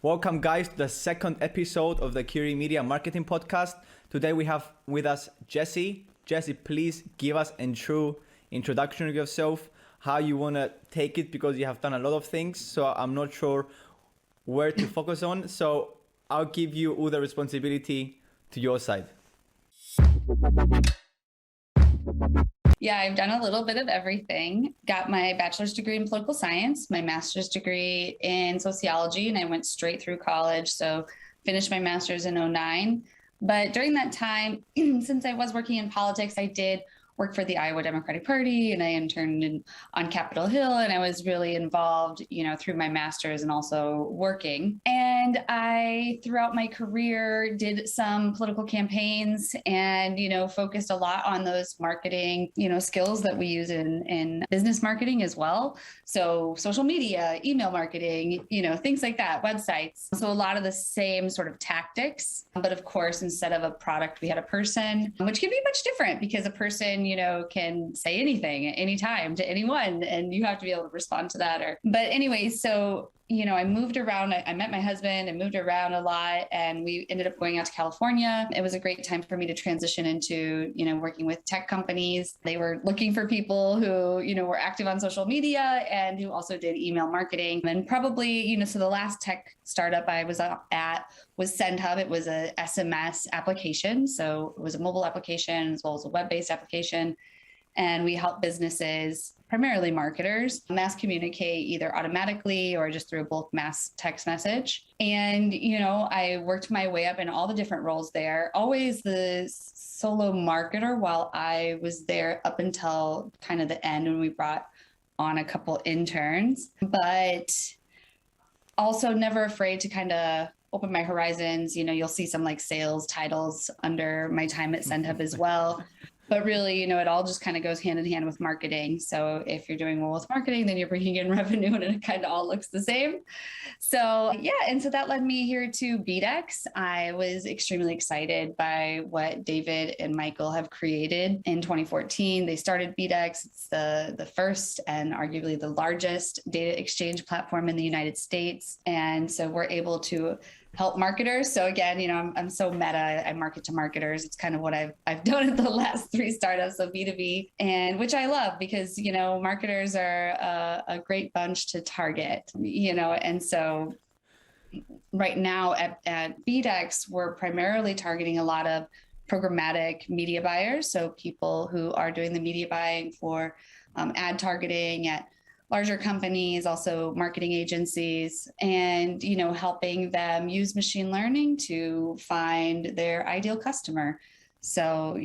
Welcome, guys, to the second episode of the Kyri Media Marketing Podcast. Today we have with us Jessie. Jessie, please give us a true introduction of yourself, how you want to take it, because you have done a lot of things. So I'm not sure where to focus on. So I'll give you all the responsibility to your side. Yeah, I've done a little bit of everything. Got my bachelor's degree in political science, my master's degree in sociology, and I went straight through college. So finished my master's in 2009. But during that time, since I was working in politics, I did work for the Iowa Democratic Party, and I interned on Capitol Hill, and I was really involved, through my master's and also working. And I, throughout my career, did some political campaigns and, focused a lot on those marketing, skills that we use in business marketing as well. So social media, email marketing, things like that, websites. So a lot of the same sort of tactics, but of course, instead of a product, we had a person, which can be much different because a person, can say anything at any time to anyone, and you have to be able to respond to that. But anyway, so, I moved around. I met my husband and moved around a lot, and we ended up going out to California. It was a great time for me to transition into, working with tech companies. They were looking for people who, were active on social media and who also did email marketing. And probably, so the last tech startup I was at was SendHub. It was a SMS application. So it was a mobile application as well as a web-based application. And we help businesses, primarily marketers, mass communicate either automatically or just through a bulk mass text message. And, I worked my way up in all the different roles there, always the solo marketer while I was there up until kind of the end when we brought on a couple interns, but also never afraid to kind of open my horizons. You'll see some like sales titles under my time at SendHub as well. But really, it all just kind of goes hand in hand with marketing. So if you're doing well with marketing, then you're bringing in revenue and it kind of all looks the same. So yeah, and so that led me here to BDEX. I was extremely excited by what David and Michael have created in 2014. They started BDEX. It's the first and arguably the largest data exchange platform in the United States. And so we're able to help marketers. So again, I'm so meta. I market to marketers. It's kind of what I've done at the last 3 startups of B2B, and which I love because, marketers are a great bunch to target, and so right now at BDEX, we're primarily targeting a lot of programmatic media buyers. So people who are doing the media buying for ad targeting at larger companies, also marketing agencies, and, helping them use machine learning to find their ideal customer. So,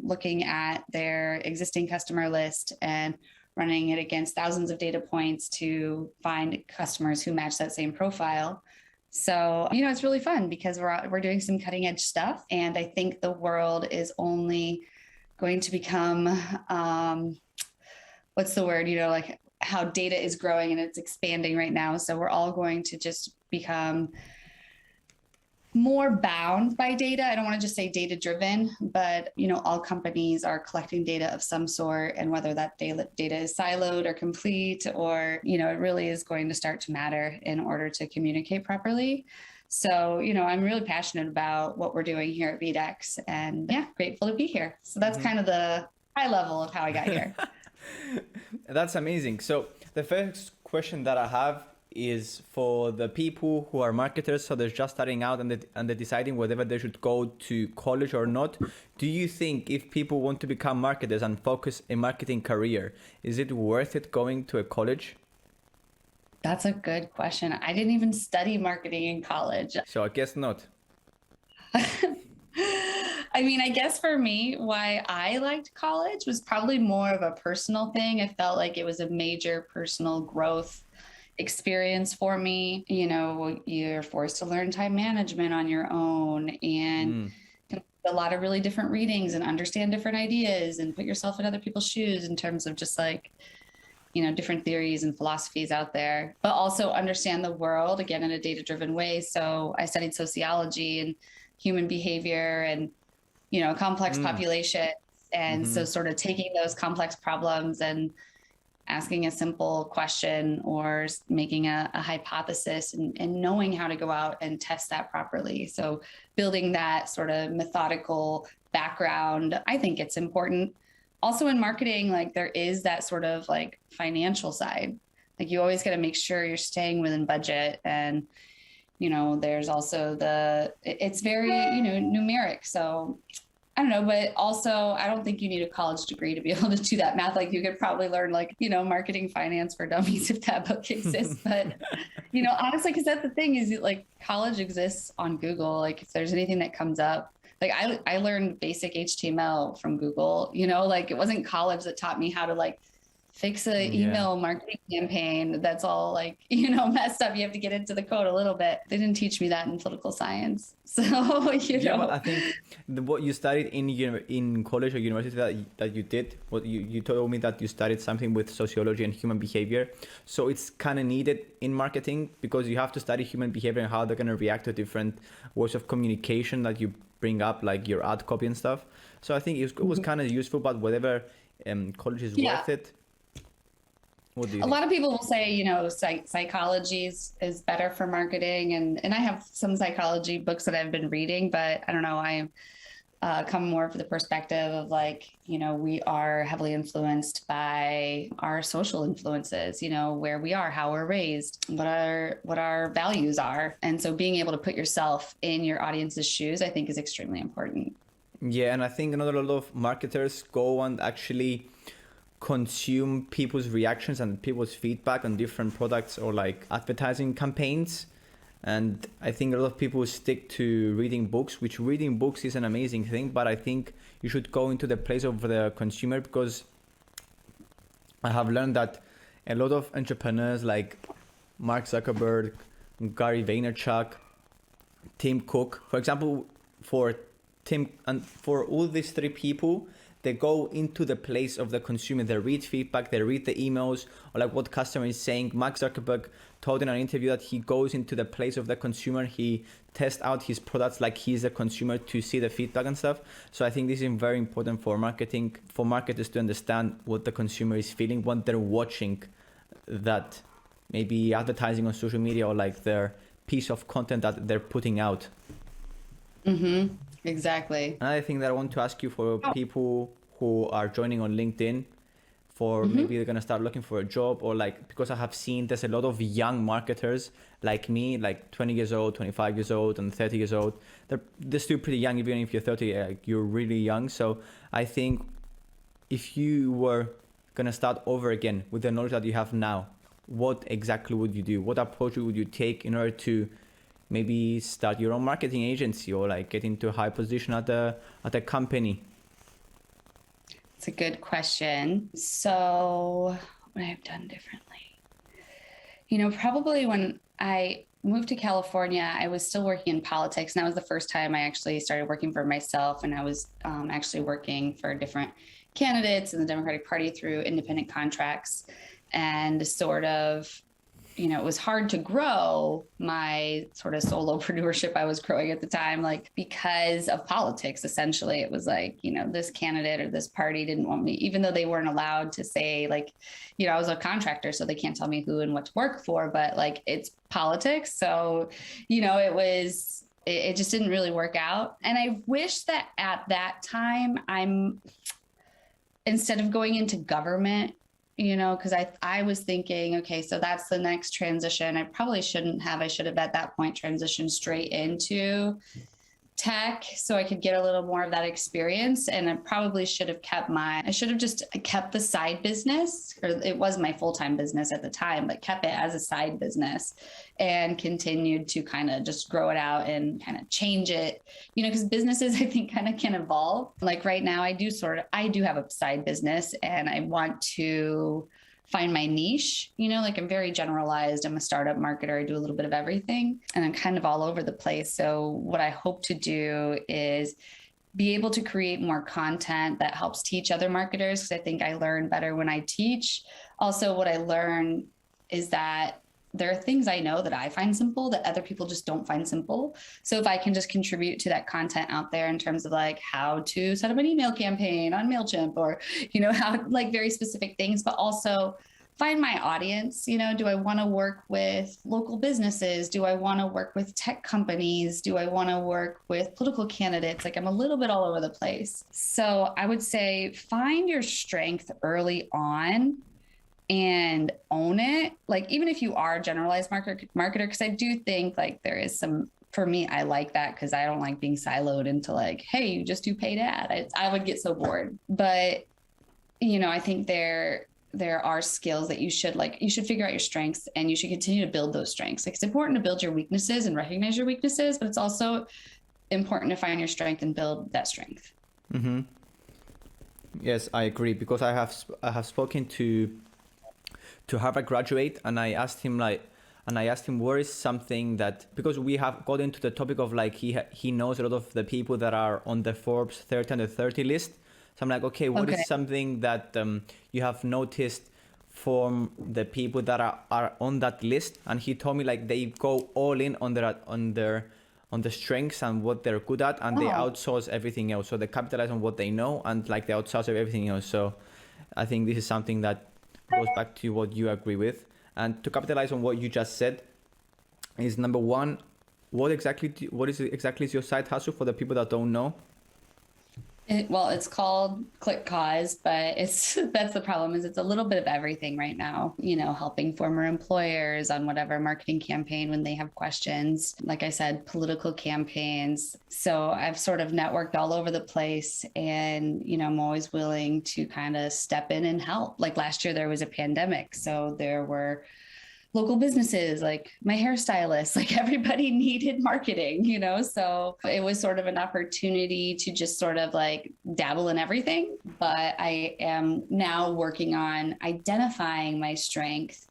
looking at their existing customer list and running it against thousands of data points to find customers who match that same profile. So, it's really fun because we're doing some cutting edge stuff. And I think the world is only going to become, what's the word, like how data is growing and it's expanding right now. So we're all going to just become more bound by data. I don't want to just say data driven, but all companies are collecting data of some sort, and whether that data is siloed or complete, or it really is going to start to matter in order to communicate properly. So, I'm really passionate about what we're doing here at BDEX, and yeah, grateful to be here. So that's kind of the high level of how I got here. That's amazing. So the first question that I have is for the people who are marketers, so they're just starting out and they're deciding whether they should go to college or not. Do you think if people want to become marketers and focus a marketing career, is it worth it going to a college? That's a good question. I didn't even study marketing in college. So I guess not. I guess for me, why I liked college was probably more of a personal thing. I felt like it was a major personal growth experience for me. You're forced to learn time management on your own and a lot of really different readings and understand different ideas and put yourself in other people's shoes in terms of just like, different theories and philosophies out there, but also understand the world again in a data-driven way. So I studied sociology and human behavior and complex population. And so sort of taking those complex problems and asking a simple question or making a hypothesis and knowing how to go out and test that properly. So building that sort of methodical background, I think it's important. Also in marketing, like there is that sort of like financial side. Like you always got to make sure you're staying within budget. And, you know, there's also it's very, you know, numeric. So I don't know, but also I don't think you need a college degree to be able to do that math. Like you could probably learn like, you know, marketing finance for dummies if that book exists. But, you know, honestly, because that's the thing is like college exists on Google. Like if there's anything that comes up, like I learned basic HTML from Google, you know, like it wasn't college that taught me how to like fix an email marketing campaign that's all like, you know, messed up. You have to get into the code a little bit. They didn't teach me that in political science. So, you know. But I think what you studied in college or university that you did, what you told me that you studied something with sociology and human behavior. So it's kind of needed in marketing because you have to study human behavior and how they're going to react to different ways of communication that you bring up, like your ad copy and stuff. So I think it was kind of useful, but whatever college is worth it. What do you think? A lot of people will say, you know, psychology is better for marketing. And I have some psychology books that I've been reading, but I don't know, I come more from the perspective of like, you know, we are heavily influenced by our social influences, you know, where we are, how we're raised, what our values are. And so being able to put yourself in your audience's shoes, I think is extremely important. Yeah, and I think another lot of marketers go and actually consume people's reactions and people's feedback on different products or like advertising campaigns. And I think a lot of people stick to reading books, which reading books is an amazing thing, but I think you should go into the place of the consumer, because I have learned that a lot of entrepreneurs like Mark Zuckerberg, Gary Vaynerchuk, Tim Cook, for example, for Tim and for all these three people, they go into the place of the consumer. They read feedback, they read the emails, or like what customer is saying. Mark Zuckerberg told in an interview that he goes into the place of the consumer. He tests out his products like he's a consumer to see the feedback and stuff. So I think this is very important for marketing, for marketers to understand what the consumer is feeling when they're watching that maybe advertising on social media or like their piece of content that they're putting out. Mm-hmm. Exactly. Another thing that I want to ask you for people who are joining on LinkedIn, for maybe they're going to start looking for a job, or like, because I have seen there's a lot of young marketers like me, like 20 years old, 25 years old, and 30 years old. They're still pretty young. Even if you're 30, like, you're really young. So I think if you were going to start over again with the knowledge that you have now, what exactly would you do? What approach would you take in order to maybe start your own marketing agency or like get into a high position at a company? It's a good question. So what I've done differently, you know, probably when I moved to California, I was still working in politics. And that was the first time I actually started working for myself. And I was actually working for different candidates in the Democratic Party through independent contracts, and sort of, you know, it was hard to grow my sort of solopreneurship I was growing at the time, like because of politics. Essentially, it was like, you know, this candidate or this party didn't want me, even though they weren't allowed to say, like, you know, I was a contractor, so they can't tell me who and what to work for, but like it's politics. So, you know, it just didn't really work out. And I wish that at that time instead of going into government, you know, because I was thinking, okay, so that's the next transition. I probably shouldn't have. I should have at that point transitioned straight into tech so I could get a little more of that experience. And I probably should have just kept the side business, or it was my full-time business at the time, but kept it as a side business and continued to kind of just grow it out and kind of change it, you know, because businesses, I think, kind of can evolve. Like right now I do have a side business and I want to find my niche, you know, like I'm very generalized. I'm a startup marketer. I do a little bit of everything and I'm kind of all over the place. So what I hope to do is be able to create more content that helps teach other marketers, because I think I learn better when I teach. Also, what I learn is that there are things I know that I find simple that other people just don't find simple. So if I can just contribute to that content out there in terms of like how to set up an email campaign on MailChimp, or, you know, how, like very specific things, but also find my audience. Do I want to work with local businesses? Do I want to work with tech companies? Do I want to work with political candidates? Like, I'm a little bit all over the place. So I would say find your strength early on and own it. Like, even if you are a generalized marketer, because I do think like there is some, for me, I like that because I don't like being siloed into like, hey, you just do paid ad. I would get so bored. But, I think there are skills that you should figure out your strengths, and you should continue to build those strengths. Like, it's important to build your weaknesses and recognize your weaknesses, but it's also important to find your strength and build that strength. Mm-hmm. Yes, I agree, because I have spoken to Harvard graduate, and I asked him what is something that, because we have got into the topic of like he knows a lot of the people that are on the Forbes 30 under 30 list. So I'm like, okay, what is something that you have noticed from the people that are on that list? And he told me like they go all in on the strengths and what they're good at, and they outsource everything else. So they capitalize on what they know, and like they outsource everything else. So I think this is something that goes back to what you agree with. And to capitalize on what you just said is, number one, what is your side hustle for the people that don't know? It's called Click Cause, but that's the problem, is it's a little bit of everything right now, helping former employers on whatever marketing campaign when they have questions, like I said, political campaigns. So I've sort of networked all over the place, and, I'm always willing to kind of step in and help. Like last year there was a pandemic, so there were local businesses, like my hairstylist, like everybody needed marketing, so it was sort of an opportunity to just sort of like dabble in everything. But I am now working on identifying my strength,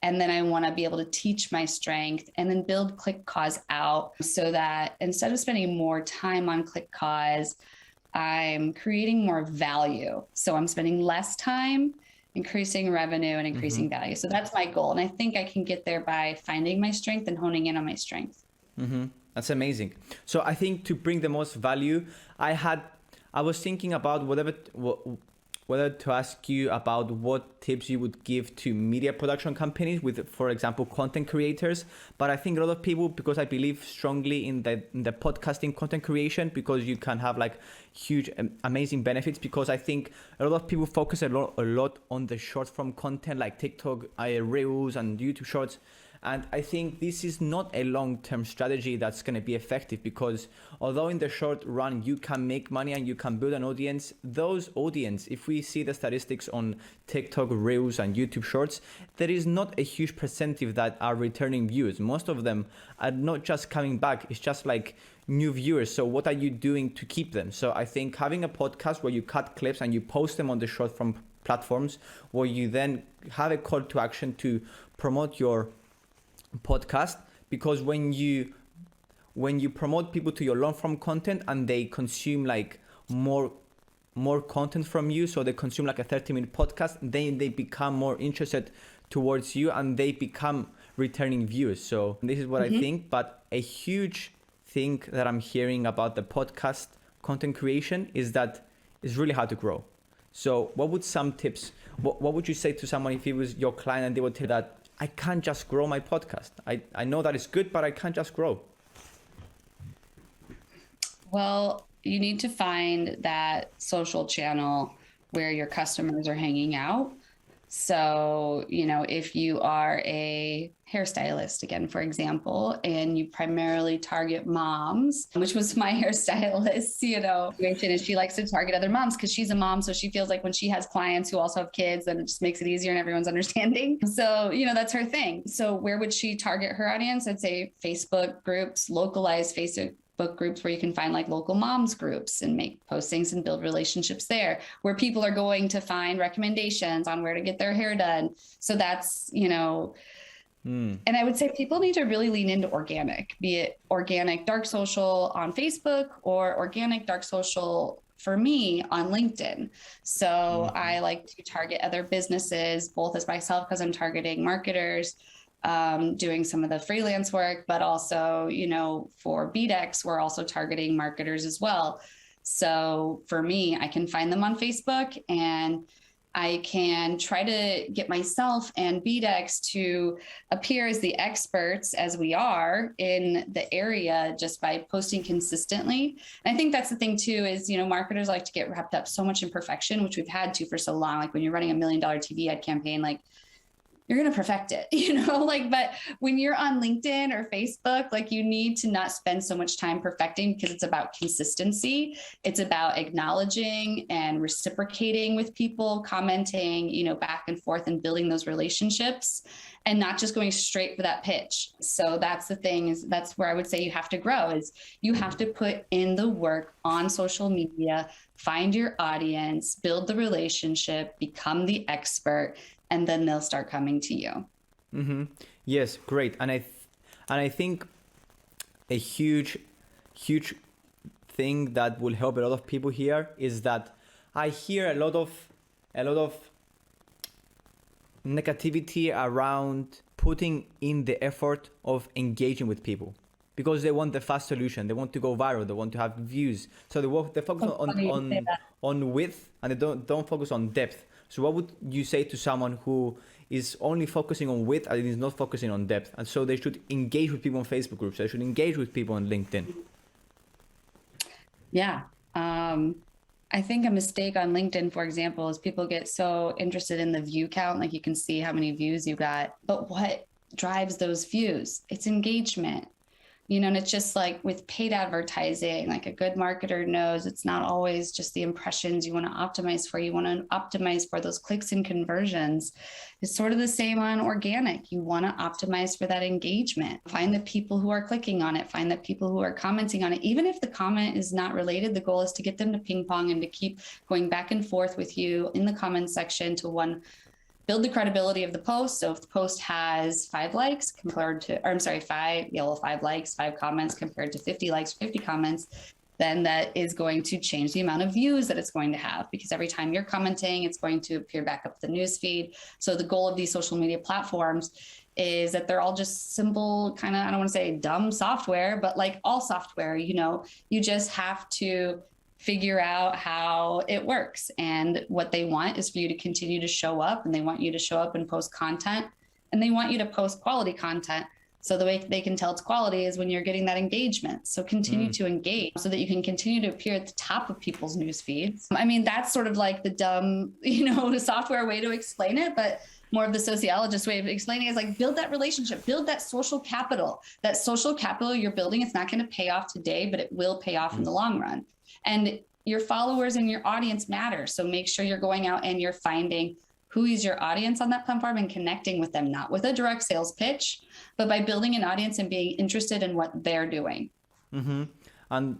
and then I want to be able to teach my strength and then build Click Cause out, so that instead of spending more time on Click Cause, I'm creating more value. So I'm spending less time, increasing revenue and increasing value. So that's my goal. And I think I can get there by finding my strength and honing in on my strength. That's amazing. So I think to bring the most value, I was thinking about whether to ask you about what tips you would give to media production companies with, for example, content creators. But I think a lot of people, because I believe strongly in the podcasting content creation, because you can have like huge, amazing benefits, because I think a lot of people focus a lot on the short form content like TikTok, Reels and YouTube Shorts. And I think this is not a long-term strategy that's going to be effective, because although in the short run you can make money and you can build an audience, those audience, if we see the statistics on TikTok, Reels and YouTube Shorts, there is not a huge percentage that are returning views. Most of them are not just coming back, it's just like new viewers. So what are you doing to keep them? So I think having a podcast where you cut clips and you post them on the short form platforms, where you then have a call to action to promote your podcast, because when you promote people to your long form content and they consume like more content from you, so they consume like a 30-minute podcast, then they become more interested towards you and they become returning viewers. So this is what I think. But a huge thing that I'm hearing about the podcast content creation is that it's really hard to grow. So what would some tips, what would you say to someone if he was your client and they would tell that I can't just grow my podcast? I know that it's good, but I can't just grow. Well, you need to find that social channel where your customers are hanging out. So, if you are a hairstylist, again, for example, and you primarily target moms, which was my hairstylist, and she likes to target other moms because she's a mom. So she feels like when she has clients who also have kids, then it just makes it easier and everyone's understanding. So, that's her thing. So where would she target her audience? I'd say Facebook groups, localized Facebook groups where you can find like local moms groups and make postings and build relationships there, where people are going to find recommendations on where to get their hair done. So that's, and I would say people need to really lean into organic, be it organic dark social on Facebook or organic dark social for me on LinkedIn. So I like to target other businesses, both as myself, because I'm targeting marketers, doing some of the freelance work, but also, for BDEX, we're also targeting marketers as well. So for me, I can find them on Facebook and I can try to get myself and BDEX to appear as the experts, as we are in the area, just by posting consistently. And I think that's the thing too, is, marketers like to get wrapped up so much in perfection, which we've had to for so long. Like when you're running $1 million TV ad campaign, like you're going to perfect it, but when you're on LinkedIn or Facebook, like you need to not spend so much time perfecting, because it's about consistency. It's about acknowledging and reciprocating with people, commenting, back and forth, and building those relationships, and not just going straight for that pitch. So that's the thing, is that's where I would say you have to grow, is you have to put in the work on social media, find your audience, build the relationship, become the expert, and then they'll start coming to you. Mm-hmm. Yes, great. And I think a huge thing that will help a lot of people here is that I hear a lot of negativity around putting in the effort of engaging with people, because they want the fast solution. They want to go viral. They want to have views. So they focus on width, and they don't focus on depth. So what would you say to someone who is only focusing on width and is not focusing on depth? And so they should engage with people on Facebook groups. They should engage with people on LinkedIn. Yeah. I think a mistake on LinkedIn, for example, is people get so interested in the view count. Like you can see how many views you got, but what drives those views? It's engagement. And it's just like with paid advertising, like a good marketer knows it's not always just the impressions you want to optimize for. You want to optimize for those clicks and conversions. It's sort of the same on organic. You want to optimize for that engagement. Find the people who are clicking on it. Find the people who are commenting on it. Even if the comment is not related, the goal is to get them to ping pong and to keep going back and forth with you in the comment section to build the credibility of the post. So if the post has 5 likes compared to, or I'm sorry, 5 likes, 5 comments compared to 50 likes, 50 comments, then that is going to change the amount of views that it's going to have, because every time you're commenting, it's going to appear back up the newsfeed. So the goal of these social media platforms is that they're all just simple, kind of, I don't want to say dumb software, but like all software, you just have to figure out how it works. And what they want is for you to continue to show up, and they want you to show up and post content, and they want you to post quality content. So the way they can tell it's quality is when you're getting that engagement. So continue to engage so that you can continue to appear at the top of people's news feeds. I mean, that's sort of like the dumb, the software way to explain it, but more of the sociologist way of explaining it is like, build that relationship, build that social capital. That social capital you're building, it's not going to pay off today, but it will pay off in the long run. And your followers and your audience matter. So make sure you're going out and you're finding who is your audience on that platform and connecting with them, not with a direct sales pitch, but by building an audience and being interested in what they're doing. Mm-hmm. And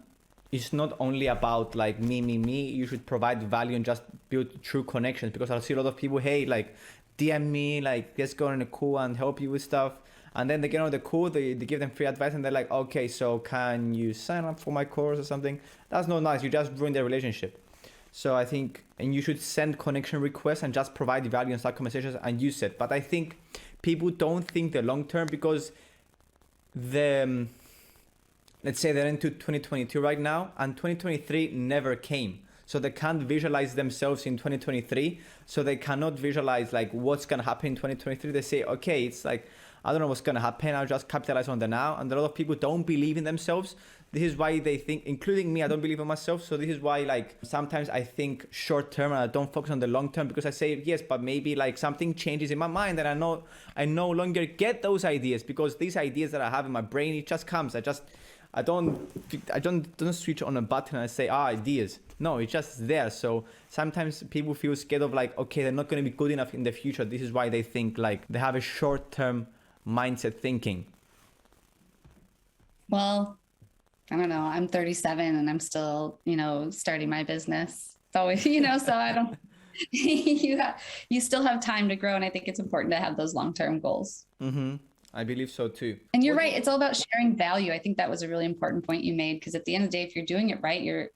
it's not only about like me. You should provide value and just build true connections, because I see a lot of people, hey, like DM me, like let's go on a call and help you with stuff. And then they get on the call, they give them free advice, and they're like, okay, so can you sign up for my course or something? That's not nice. You just ruin their relationship. So I think, and you should send connection requests and just provide the value and start conversations and use it. But I think people don't think the long term, because let's say they're into 2022 right now, and 2023 never came. So they can't visualize themselves in 2023. So they cannot visualize like what's going to happen in 2023. They say, okay, it's like, I don't know what's going to happen. I'll just capitalize on the now. And a lot of people don't believe in themselves. This is why they think, including me, I don't believe in myself. So this is why like sometimes I think short term and I don't focus on the long term, because I say, yes, but maybe like something changes in my mind and I no longer get those ideas, because these ideas that I have in my brain, it just comes. I don't switch on a button and I say, ideas. No, it's just there. So sometimes people feel scared of like, okay, they're not going to be good enough in the future. This is why they think like they have a short term mindset thinking. Well, I don't know. I'm 37 and I'm still, starting my business. It's always, so I don't, you still have time to grow. And I think it's important to have those long-term goals. Mm-hmm. I believe so too. And you're right. It's all about sharing value. I think that was a really important point you made, because at the end of the day, if you're doing it right, you're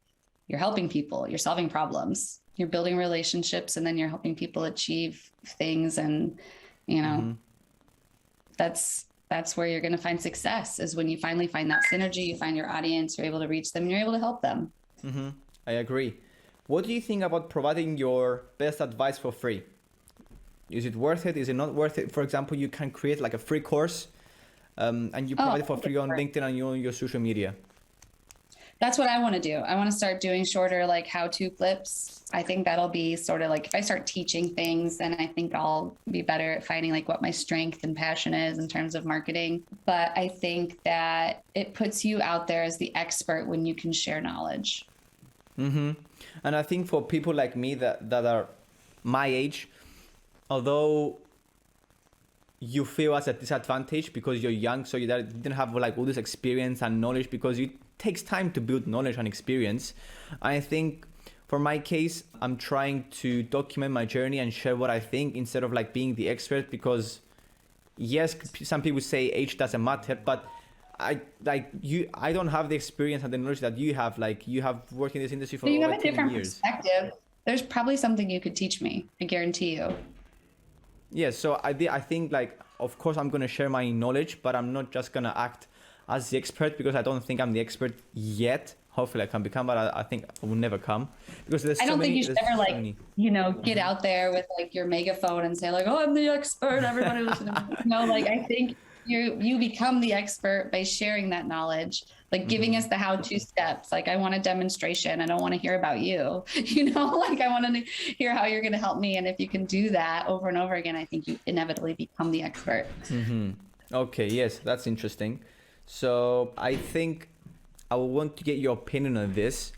helping people, you're solving problems, you're building relationships, and then you're helping people achieve things. And, that's where you're going to find success, is when you finally find that synergy, you find your audience, you're able to reach them, and you're able to help them. Mm-hmm. I agree. What do you think about providing your best advice for free? Is it worth it? Is it not worth it? For example, you can create like a free course and you provide it for free on LinkedIn and your social media. That's what I want to do. I want to start doing shorter, like how-to clips. I think that'll be sort of like, if I start teaching things, then I think I'll be better at finding like what my strength and passion is in terms of marketing. But I think that it puts you out there as the expert when you can share knowledge. Mm-hmm. And I think for people like me that are my age, although you feel as a disadvantage because you're young, so you didn't have like all this experience and knowledge, because it takes time to build knowledge and experience. I think for my case, I'm trying to document my journey and share what I think instead of like being the expert, because yes, some people say age doesn't matter, but I don't have the experience and the knowledge that you have. Like, you have worked in this industry for over 10 years. You have a different perspective. There's probably something you could teach me, I guarantee you. Yeah, so I think like, of course I'm going to share my knowledge, but I'm not just going to act as the expert, because I don't think I'm the expert yet. Hopefully I can become, but I think I will never come, because I don't think you should ever like, get out there with like your megaphone and say like, oh, I'm the expert, everybody listen to me. No, like I think you become the expert by sharing that knowledge, like giving us the how-to steps. Like, I want a demonstration. I don't want to hear about you, like I want to hear how you're going to help me. And if you can do that over and over again, I think you inevitably become the expert. Mm-hmm. Okay. Yes, that's interesting. So I think I want to get your opinion on this.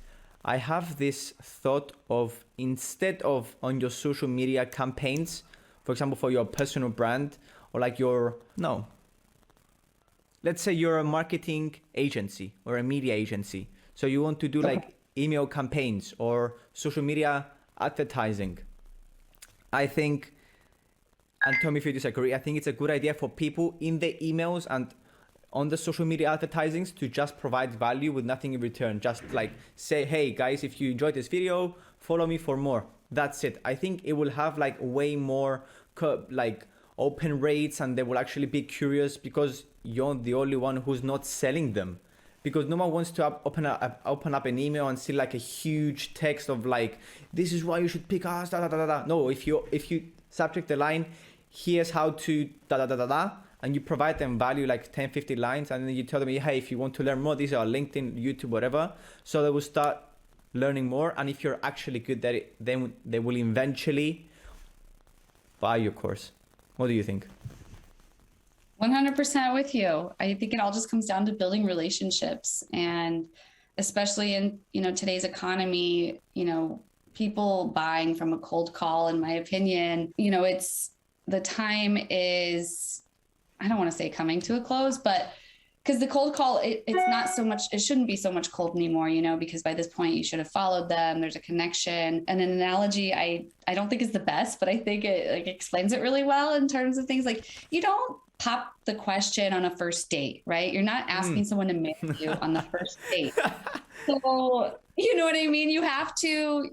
I have this thought of, instead of on your social media campaigns, for example, for your personal brand, or like let's say you're a marketing agency or a media agency. So you want to do like email campaigns or social media advertising. I think, and tell me if you disagree, I think it's a good idea for people in the emails and on the social media advertisings to just provide value with nothing in return. Just like say, hey guys, if you enjoyed this video, follow me for more. That's it. I think it will have like way more like open rates, and they will actually be curious, because you're the only one who's not selling them. Because no one wants to open up an email and see like a huge text of like, this is why you should pick us, da da da da. No, if you subject the line, here's how to da da da da da, and you provide them value like 10, 50 lines, and then you tell them, hey, if you want to learn more, these are LinkedIn, YouTube, whatever. So they will start learning more, and if you're actually good at it, then they will eventually buy your course. What do you think? 100% with you. I think it all just comes down to building relationships, and especially in, today's economy, people buying from a cold call, in my opinion, it's, the time is, I don't want to say coming to a close, but because the cold call, it's not so much, it shouldn't be so much cold anymore, because by this point you should have followed them. There's a connection. And an analogy I don't think is the best, but I think it like explains it really well in terms of things like, you don't pop the question on a first date, right? You're not asking someone to marry you on the first date. So, you know what I mean? You have to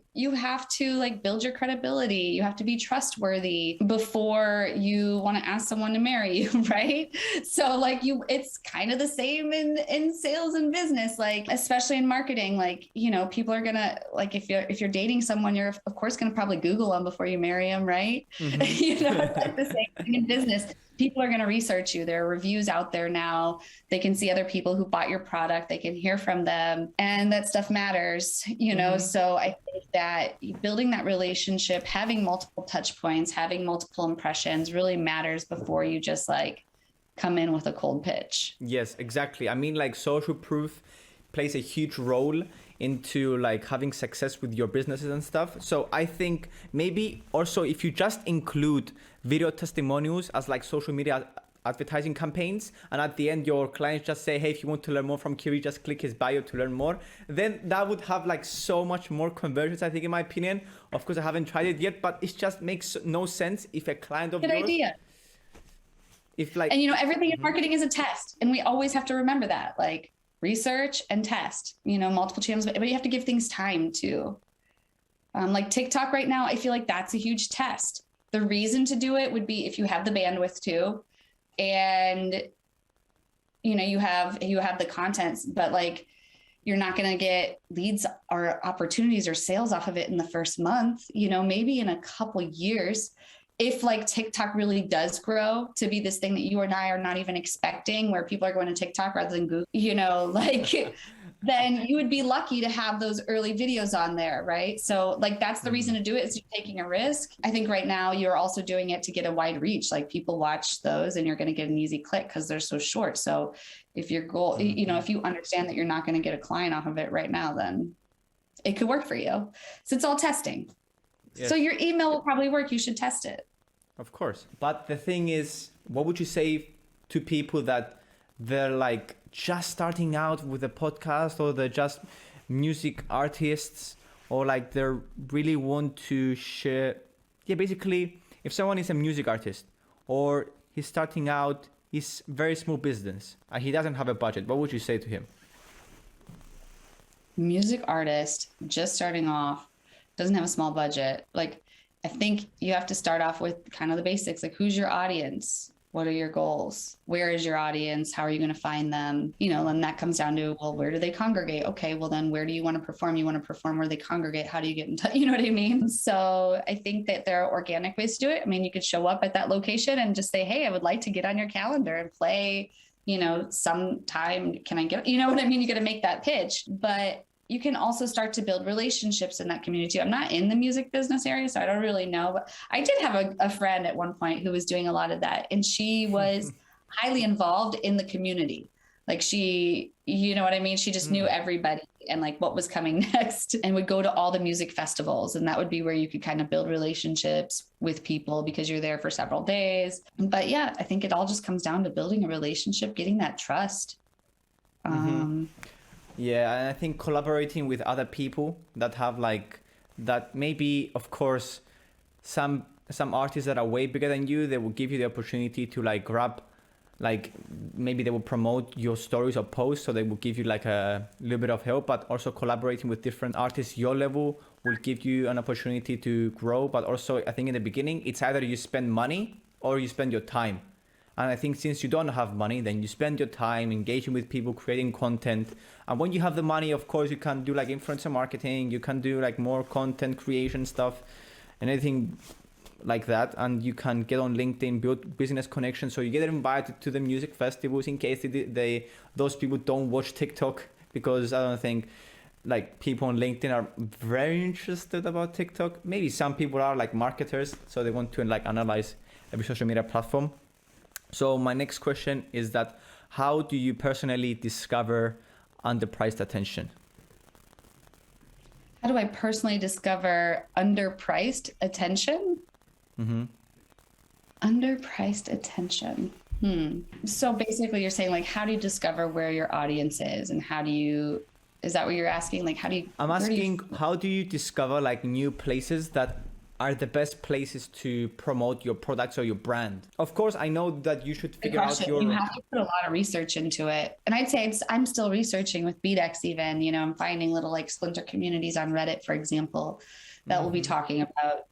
like build your credibility. You have to be trustworthy before you want to ask someone to marry you, right? So like it's kind of the same in sales and business, like especially in marketing, like, people are gonna, like if you're dating someone, you're of course gonna probably Google them before you marry them, right? Mm-hmm. It's like the same thing in business. People are going to research you. There are reviews out there now. They can see other people who bought your product. They can hear from them, and that stuff matters, Mm-hmm. So I think that building that relationship, having multiple touch points, having multiple impressions really matters before you just like come in with a cold pitch. Yes, exactly. I mean, like social proof plays a huge role into like having success with your businesses and stuff. So I think maybe also if you just include video testimonials as like social media advertising campaigns, and at the end your clients just say, hey, if you want to learn more from Kyri, just click his bio to learn more, then that would have like so much more conversions, I think, in my opinion. Of course, I haven't tried it yet, but it just makes no sense if a client of yours... Good idea. If like... And everything in marketing is a test, and we always have to remember that, like research and test, multiple channels, but you have to give things time too. Like TikTok right now, I feel like that's a huge test. The reason to do it would be if you have the bandwidth to, and you have the contents, but like you're not going to get leads or opportunities or sales off of it in the first month, maybe in a couple years. If like TikTok really does grow to be this thing that you and I are not even expecting, where people are going to TikTok rather than Google, then you would be lucky to have those early videos on there, right? So like that's the reason to do it, is you're taking a risk. I think right now you're also doing it to get a wide reach. Like people watch those and you're going to get an easy click because they're so short. So if your goal, if you understand that you're not going to get a client off of it right now, then it could work for you. So it's all testing. Yes. So your email will probably work. You should test it. Of course. But the thing is, what would you say to people that they're like just starting out with a podcast, or they're just music artists, or like they really want to share? Yeah, basically, if someone is a music artist or he's starting out, he's very small business and he doesn't have a budget, what would you say to him? Music artist, just starting off, doesn't have a small budget. Like, I think you have to start off with kind of the basics, like who's your audience? What are your goals? Where is your audience? How are you going to find them? And that comes down to, well, where do they congregate? Okay, well then where do you want to perform? You want to perform where they congregate. How do you get in touch? You know what I mean? So I think that there are organic ways to do it. I mean, you could show up at that location and just say, hey, I would like to get on your calendar and play, sometime. Can I get, you know what I mean? You got to make that pitch, but you can also start to build relationships in that community. I'm not in the music business area, so I don't really know, but I did have a friend at one point who was doing a lot of that. And she was highly involved in the community. Like she, you know what I mean? She just knew everybody and like what was coming next, and would go to all the music festivals. And that would be where you could kind of build relationships with people because you're there for several days. But yeah, I think it all just comes down to building a relationship, getting that trust. Yeah, and I think collaborating with other people that have like that, maybe of course some artists that are way bigger than you, they will give you the opportunity to like grab, like maybe they will promote your stories or posts, so they will give you like a little bit of help. But also collaborating with different artists your level will give you an opportunity to grow. But also I think in the beginning it's either you spend money or you spend your time. And I think since you don't have money, then you spend your time engaging with people, creating content. And when you have the money, of course, you can do like influencer marketing, you can do like more content creation stuff and anything like that. And you can get on LinkedIn, build business connections. So you get invited to the music festivals in case those people don't watch TikTok, because I don't think like people on LinkedIn are very interested about TikTok. Maybe some people are like marketers, so they want to like analyze every social media platform. So my next question is that how do you personally discover underpriced attention? How do I personally discover underpriced attention? Underpriced attention. So basically you're saying like, how do you discover where your audience is, and is that what you're asking? Like, I'm asking, how do you discover like new places that are the best places to promote your products or your brand? Of course, I know that you should figure out you have to put a lot of research into it. And I'd say I'm still researching with BDEX even, I'm finding little like splinter communities on Reddit, for example, that will be talking about,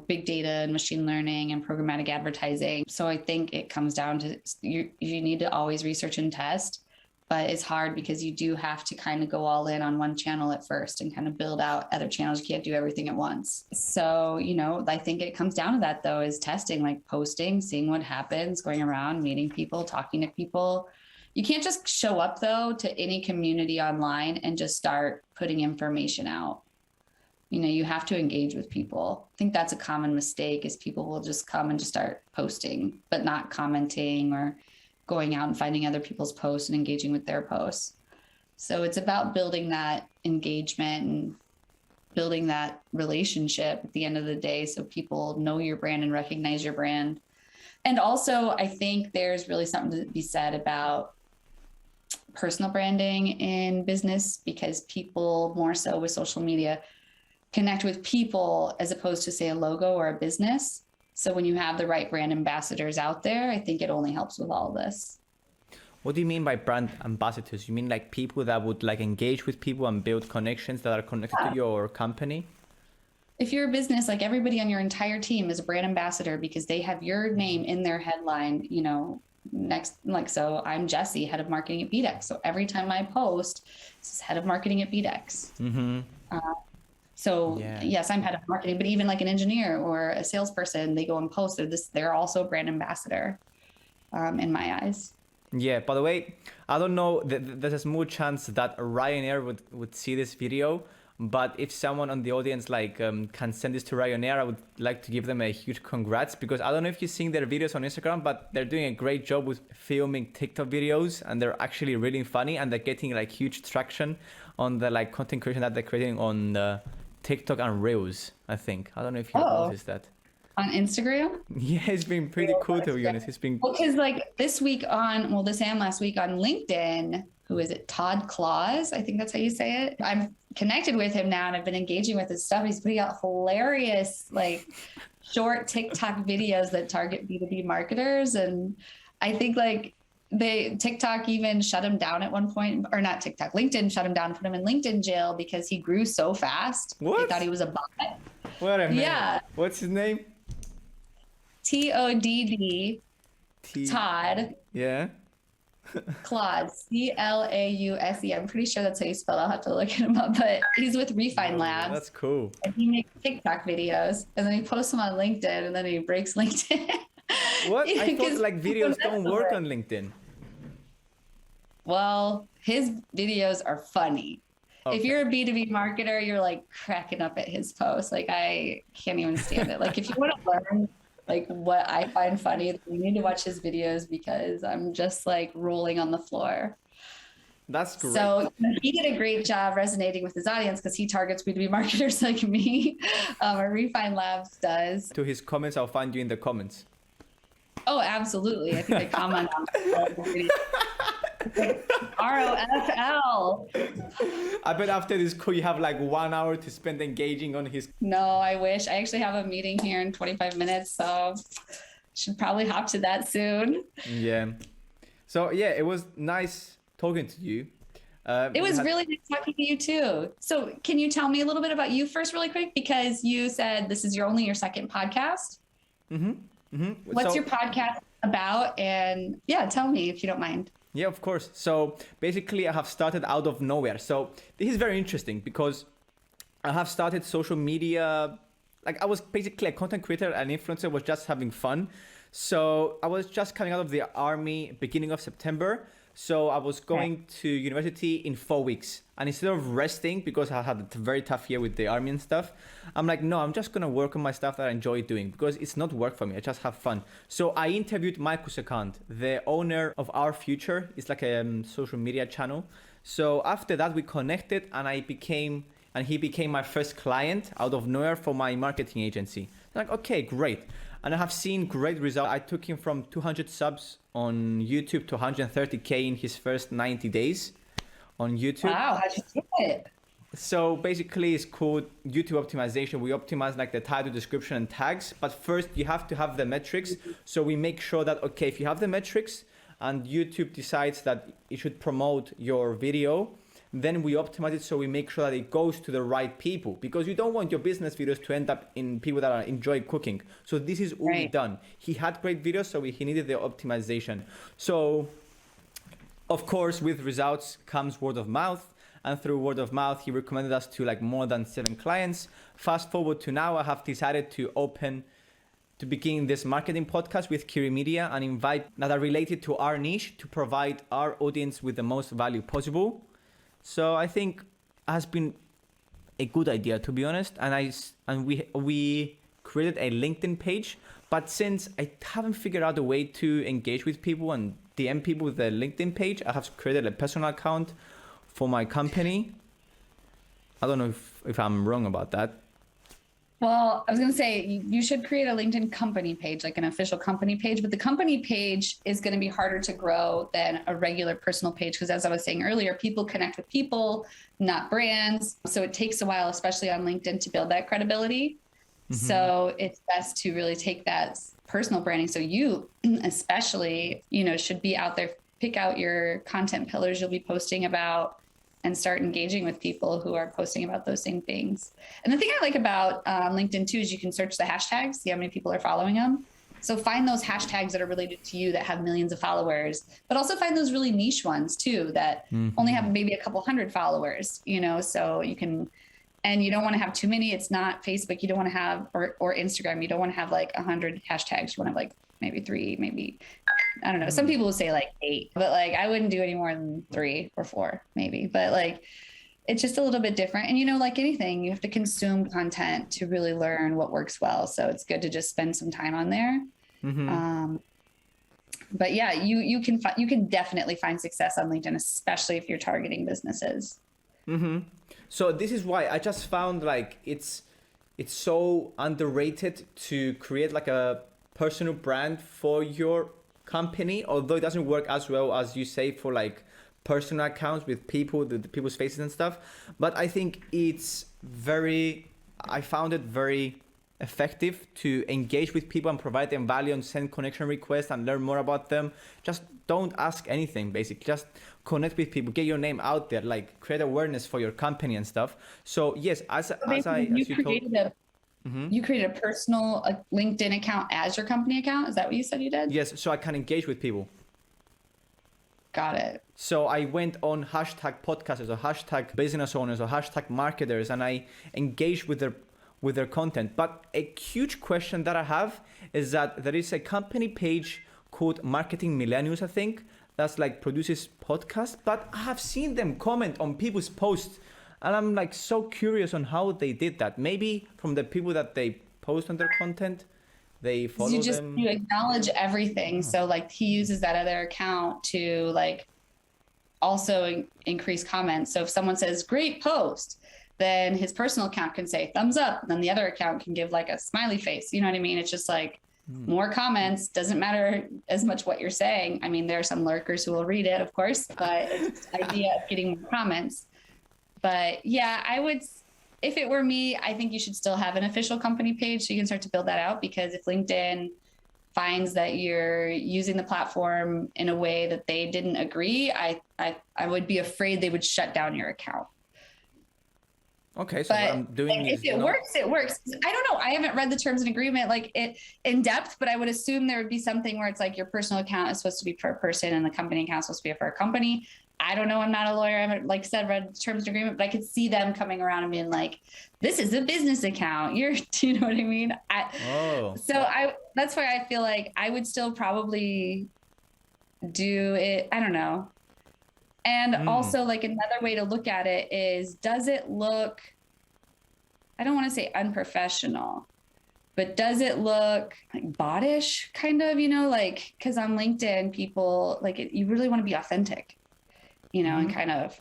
big data and machine learning and programmatic advertising. So I think it comes down to you need to always research and test. But it's hard because you do have to kind of go all in on one channel at first and kind of build out other channels. You can't do everything at once. So, I think it comes down to that though, is testing, like posting, seeing what happens, going around, meeting people, talking to people. You can't just show up though to any community online and just start putting information out. You have to engage with people. I think that's a common mistake, is people will just come and just start posting, but not commenting or going out and finding other people's posts and engaging with their posts. So it's about building that engagement and building that relationship at the end of the day, so people know your brand and recognize your brand. And also, I think there's really something to be said about personal branding in business, because people more so with social media connect with people as opposed to, say, a logo or a business. So when you have the right brand ambassadors out there, I think it only helps with all of this. What do you mean by brand ambassadors? You mean like people that would like engage with people and build connections that are connected to your company? If you're a business, like everybody on your entire team is a brand ambassador because they have your name in their headline, so I'm Jessie, head of marketing at BDEX. So every time I post, this is head of marketing at BDEX. Mm-hmm. Yes, I'm head of marketing, but even like an engineer or a salesperson, they go and post. They're also a brand ambassador in my eyes. Yeah, by the way, I don't know, there's a small chance that Ryanair would see this video, but if someone on the audience can send this to Ryanair, I would like to give them a huge congrats, because I don't know if you've seen their videos on Instagram, but they're doing a great job with filming TikTok videos, and they're actually really funny, and they're getting huge traction on the content creation that they're creating on TikTok and Reels, I think. I don't know if you noticed that. On Instagram? Yeah, it's been pretty cool, to be honest. It's been because this and last week on LinkedIn, who is it? Todd Claus, I think that's how you say it. I'm connected with him now, and I've been engaging with his stuff. He's putting out hilarious short TikTok videos that target B2B marketers, and I think TikTok even shut him down at one point, or not TikTok, LinkedIn shut him down, put him in LinkedIn jail because he grew so fast. What? They thought he was a bot. What a man. Yeah. What's his name? TODD. Todd. Yeah. Claus. CLAUSE. I'm pretty sure that's how you spell it. I'll have to look him up. But he's with Refine Labs. That's cool. And he makes TikTok videos, and then he posts them on LinkedIn, and then he breaks LinkedIn. What? I thought videos don't work on LinkedIn. Well, his videos are funny. Okay. If you're a B2B marketer, you're cracking up at his posts. I can't even stand it. If you want to learn what I find funny, you need to watch his videos, because I'm just rolling on the floor. That's great. So he did a great job resonating with his audience, because he targets B2B marketers like me. Or Refine Labs does. To his comments, I'll find you in the comments. Oh, absolutely. I think I comment on the video. ROFL. I bet after this call you have 1 hour to spend engaging on his. No, I wish. I actually have a meeting here in 25 minutes, so should probably hop to that soon. Yeah. So yeah, it was nice talking to you. It was really nice talking to you too. So can you tell me a little bit about you first really quick? Because you said this is your second podcast. Mm-hmm. Mm-hmm. What's your podcast about? And yeah, tell me if you don't mind. Yeah, of course. So basically I have started out of nowhere. So this is very interesting, because I have started social media. I was basically a content creator and influencer, was just having fun. So I was just coming out of the army beginning of September. So I was going to university in 4 weeks, and instead of resting, because I had a very tough year with the army and stuff, I'm no, I'm just going to work on my stuff that I enjoy doing, because it's not work for me. I just have fun. So I interviewed Markus Akant, the owner of Our Future. It's a social media channel. So after that, we connected, and he became my first client out of nowhere for my marketing agency. Okay, great. And I have seen great results. I took him from 200 subs on YouTube to 130K in his first 90 days on YouTube. Wow, how'd you do it? So basically it's called YouTube optimization. We optimize the title, description, and tags. But first you have to have the metrics. So we make sure that, okay, if you have the metrics and YouTube decides that it should promote your video, then we optimize it, so we make sure that it goes to the right people, because you don't want your business videos to end up in people that enjoy cooking. So this is all done. He had great videos, so he needed the optimization. So of course, with results comes word of mouth, and through word of mouth, he recommended us to more than 7 clients. Fast forward to now, I have decided to begin this marketing podcast with Kyri Media and invite that are related to our niche to provide our audience with the most value possible. So I think it has been a good idea, to be honest. And we created a LinkedIn page, but since I haven't figured out a way to engage with people and DM people with the LinkedIn page, I have created a personal account for my company. I don't know if I'm wrong about that. Well, I was going to say, you should create a LinkedIn company page, an official company page, but the company page is going to be harder to grow than a regular personal page. Because as I was saying earlier, people connect with people, not brands. So it takes a while, especially on LinkedIn, to build that credibility. Mm-hmm. So it's best to really take that personal branding. So you especially, should be out there, pick out your content pillars you'll be posting about, and start engaging with people who are posting about those same things. And the thing I like about LinkedIn too is you can search the hashtags, see how many people are following them. So find those hashtags that are related to you that have millions of followers, but also find those really niche ones too that only have maybe a couple hundred followers, so you can, and you don't want to have too many. It's not Facebook. You don't want to have, or Instagram. You don't want to have like 100 hashtags. You want to have like maybe 3, maybe, I don't know. Some people will say like 8, but like I wouldn't do any more than 3 or 4 maybe, but like it's just a little bit different. And like anything, you have to consume content to really learn what works well. So it's good to just spend some time on there. But yeah, you can definitely find success on LinkedIn, especially if you're targeting businesses. So this is why I just found like it's so underrated to create like a personal brand for your company, although it doesn't work as well as you say for like personal accounts with people, the people's faces and stuff. But I think I found it very effective to engage with people and provide them value and send connection requests and learn more about them. Just don't ask anything, basically. Just connect with people, get your name out there, like create awareness for your company and stuff. You created a personal LinkedIn account as your company account. Is that what you said you did? Yes, so I can engage with people. Got it. So I went on hashtag podcasters or hashtag business owners or hashtag marketers, and I engaged with their content. But a huge question that I have is that there is a company page called Marketing Millennials, I think, that's like produces podcasts, but I have seen them comment on people's posts, and I'm like so curious on how they did that. Maybe from the people that they post on their content, they follow them. You acknowledge everything. So like he uses that other account to like also increase comments. So if someone says great post, then his personal account can say thumbs up, and then the other account can give like a smiley face. You know what I mean? It's just like more comments. Doesn't matter as much what you're saying. I mean, there are some lurkers who will read it, of course, but it's the idea of getting more comments. But yeah, if it were me, I think you should still have an official company page so you can start to build that out, because if LinkedIn finds that you're using the platform in a way that they didn't agree, I would be afraid they would shut down your account. Okay, so what I'm doing if it works, it works. I don't know. I haven't read the terms and agreement like it in depth, but I would assume there would be something where it's like your personal account is supposed to be per person and the company account is supposed to be for a company. I don't know. I'm not a lawyer. I haven't, like said, read the terms and agreement, but I could see them coming around and being like, this is a business account. Do you know what I mean? That's why I feel like I would still probably do it. I don't know. And also like another way to look at it is, does it look, I don't want to say unprofessional, but does it look like bottish kind of, like, cause on LinkedIn people like it, you really want to be authentic, and kind of,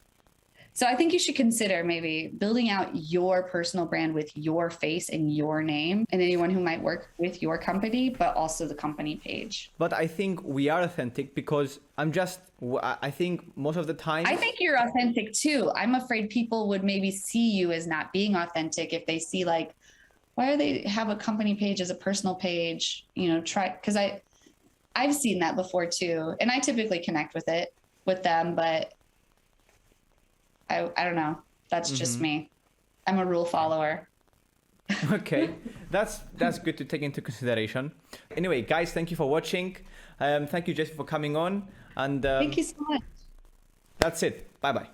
so I think you should consider maybe building out your personal brand with your face and your name and anyone who might work with your company, but also the company page. But I think we are authentic because I think most of the time. I think you're authentic too. I'm afraid people would maybe see you as not being authentic if they see like, why do they have a company page as a personal page? Because I've seen that before too. And I typically connect with them, but I don't know. That's just me. I'm a rule follower. Okay, that's good to take into consideration. Anyway, guys, thank you for watching. Thank you, Jessie, for coming on. And thank you so much. That's it. Bye-bye.